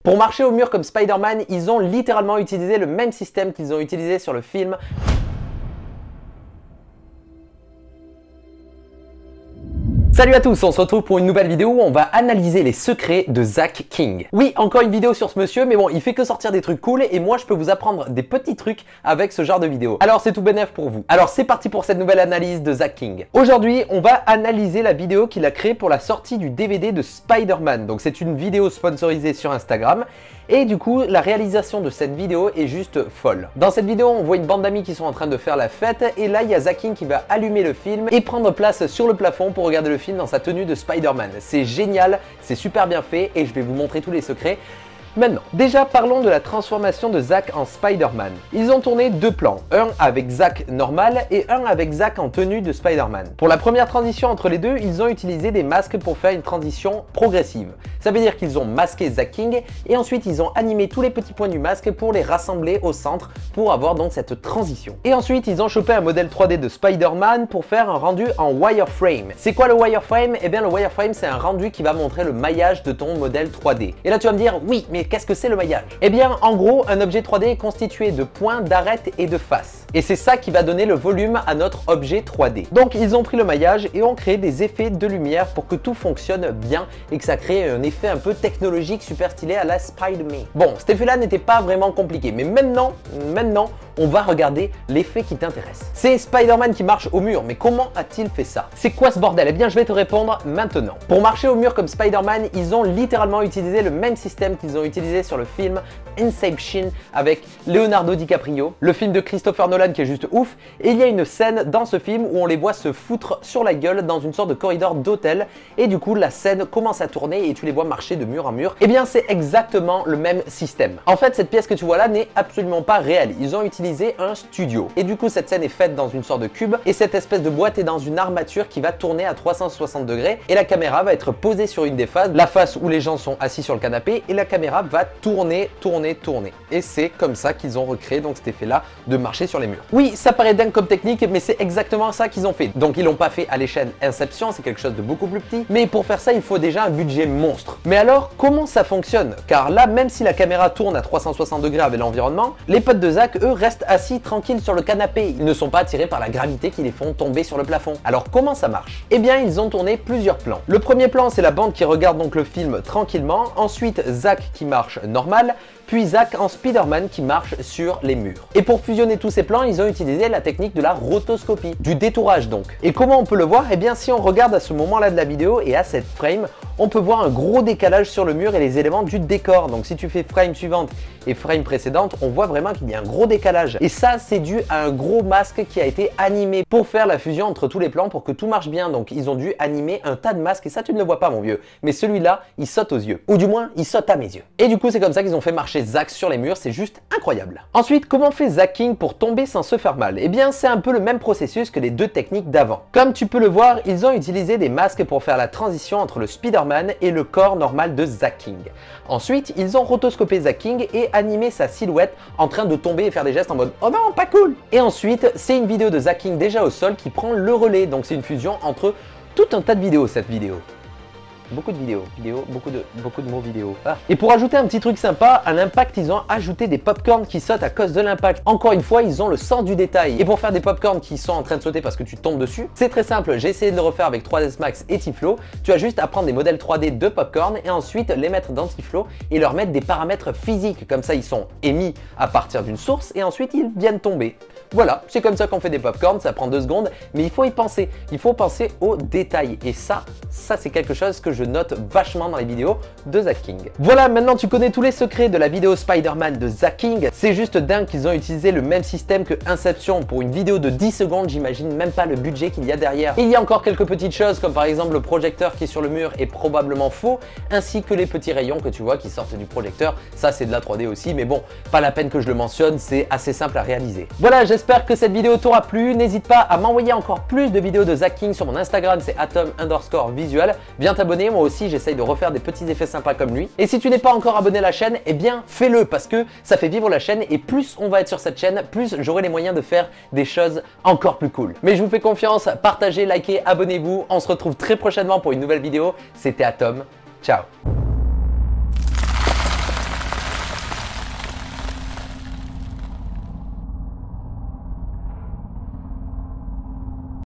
Pour marcher au mur comme Spider-Man, ils ont littéralement utilisé le même système qu'ils ont utilisé sur le film. Salut à tous, on se retrouve pour une nouvelle vidéo où on va analyser les secrets de Zach King. Oui, encore une vidéo sur ce monsieur, mais bon, il fait que sortir des trucs cool et moi je peux vous apprendre des petits trucs avec ce genre de vidéo. Alors c'est tout bénef pour vous. Alors c'est parti pour cette nouvelle analyse de Zach King. Aujourd'hui, on va analyser la vidéo qu'il a créée pour la sortie du DVD de Spider-Man. Donc c'est une vidéo sponsorisée sur Instagram. Et du coup, la réalisation de cette vidéo est juste folle. Dans cette vidéo, on voit une bande d'amis qui sont en train de faire la fête. Et là, il y a Zach King qui va allumer le film et prendre place sur le plafond pour regarder le film dans sa tenue de Spider-Man. C'est génial, c'est super bien fait et je vais vous montrer tous les secrets. Maintenant, déjà parlons de la transformation de Zach en Spider-Man. Ils ont tourné deux plans, un avec Zach normal et un avec Zach en tenue de Spider-Man. Pour la première transition entre les deux, ils ont utilisé des masques pour faire une transition progressive. Ça veut dire qu'ils ont masqué Zach King et ensuite ils ont animé tous les petits points du masque pour les rassembler au centre pour avoir donc cette transition. Et ensuite ils ont chopé un modèle 3D de Spider-Man pour faire un rendu en wireframe. C'est quoi le wireframe? Eh bien le wireframe c'est un rendu qui va montrer le maillage de ton modèle 3D. Et là tu vas me dire oui mais qu'est-ce que c'est le maillage? Eh bien, en gros, un objet 3D est constitué de points, d'arêtes et de faces. Et c'est ça qui va donner le volume à notre objet 3D. Donc, ils ont pris le maillage et ont créé des effets de lumière pour que tout fonctionne bien et que ça crée un effet un peu technologique super stylé à la Spider-Man. Bon, cet effet-là n'était pas vraiment compliqué, mais maintenant, on va regarder l'effet qui t'intéresse. C'est Spider-Man qui marche au mur, mais comment a-t-il fait ça? C'est quoi ce bordel? Eh bien, je vais te répondre maintenant. Pour marcher au mur comme Spider-Man, ils ont littéralement utilisé le même système qu'ils ont utilisé sur le film Inception avec Leonardo DiCaprio, le film de Christopher Nolan qui est juste ouf, et il y a une scène dans ce film où on les voit se foutre sur la gueule dans une sorte de corridor d'hôtel, et du coup la scène commence à tourner et tu les vois marcher de mur en mur. Eh bien, c'est exactement le même système. En fait, cette pièce que tu vois là n'est absolument pas réelle. Ils ont utilisé un studio. Et du coup, cette scène est faite dans une sorte de cube et cette espèce de boîte est dans une armature qui va tourner à 360 degrés et la caméra va être posée sur une des faces, la face où les gens sont assis sur le canapé, et la caméra va tourner. Et c'est comme ça qu'ils ont recréé donc cet effet-là de marcher sur les murs. Oui, ça paraît dingue comme technique, mais c'est exactement ça qu'ils ont fait. Donc ils l'ont pas fait à l'échelle Inception, c'est quelque chose de beaucoup plus petit. Mais pour faire ça, il faut déjà un budget monstre. Mais alors, comment ça fonctionne? Car là, même si la caméra tourne à 360 degrés avec l'environnement, les potes de Zach, eux, restent assis tranquilles sur le canapé. Ils ne sont pas attirés par la gravité qui les font tomber sur le plafond. Alors comment ça marche? Eh bien, ils ont tourné plusieurs plans. Le premier plan, c'est la bande qui regarde donc le film tranquillement. Ensuite, Zach qui marche normal. Puis Zach en Spider-Man qui marche sur les murs. Et pour fusionner tous ces plans, ils ont utilisé la technique de la rotoscopie, du détourage donc. Et comment on peut le voir? Eh bien, si on regarde à ce moment-là de la vidéo et à cette frame, on peut voir un gros décalage sur le mur et les éléments du décor. Donc si tu fais frame suivante et frame précédente, on voit vraiment qu'il y a un gros décalage. Et ça, c'est dû à un gros masque qui a été animé pour faire la fusion entre tous les plans pour que tout marche bien. Donc ils ont dû animer un tas de masques et ça, tu ne le vois pas, mon vieux. Mais celui-là, il saute aux yeux. Ou du moins, il saute à mes yeux. Et du coup, c'est comme ça qu'ils ont fait marcher Zach sur les murs. C'est juste incroyable. Ensuite, comment fait Zach King pour tomber sans se faire mal? Eh bien, c'est un peu le même processus que les deux techniques d'avant. Comme tu peux le voir, ils ont utilisé des masques pour faire la transition entre le Spider-Man et le corps normal de Zach King. Ensuite, ils ont rotoscopé Zach King et animé sa silhouette en train de tomber et faire des gestes en mode « Oh non, pas cool !» Et ensuite, c'est une vidéo de Zach King déjà au sol qui prend le relais. Donc c'est une fusion entre tout un tas de vidéos, cette vidéo. Beaucoup de vidéos, beaucoup de mots vidéo. Ah. Et pour ajouter un petit truc sympa, à l'impact, ils ont ajouté des popcorns qui sautent à cause de l'impact. Encore une fois, ils ont le sens du détail. Et pour faire des popcorns qui sont en train de sauter parce que tu tombes dessus, c'est très simple. J'ai essayé de le refaire avec 3ds Max et Tiflo. Tu as juste à prendre des modèles 3D de popcorn et ensuite les mettre dans Tiflo et leur mettre des paramètres physiques. Comme ça, ils sont émis à partir d'une source et ensuite ils viennent tomber. Voilà, c'est comme ça qu'on fait des popcorns, ça prend 2 secondes, mais il faut y penser. Il faut penser aux détails. Et ça c'est quelque chose que je note vachement dans les vidéos de Zach King. Voilà, maintenant tu connais tous les secrets de la vidéo Spider-Man de Zach King. C'est juste dingue qu'ils ont utilisé le même système que Inception pour une vidéo de 10 secondes. J'imagine même pas le budget qu'il y a derrière. Et il y a encore quelques petites choses comme par exemple le projecteur qui est sur le mur est probablement faux, ainsi que les petits rayons que tu vois qui sortent du projecteur. Ça c'est de la 3D aussi, mais bon, pas la peine que je le mentionne, c'est assez simple à réaliser. Voilà, j'espère que cette vidéo t'aura plu. N'hésite pas à m'envoyer encore plus de vidéos de Zach King sur mon Instagram, c'est atom_visual. Viens t'abonner, moi aussi j'essaye de refaire des petits effets sympas comme lui. Et si tu n'es pas encore abonné à la chaîne, eh bien fais-le parce que ça fait vivre la chaîne et plus on va être sur cette chaîne, plus j'aurai les moyens de faire des choses encore plus cool. Mais je vous fais confiance, partagez, likez, abonnez-vous. On se retrouve très prochainement pour une nouvelle vidéo. C'était Atom, ciao.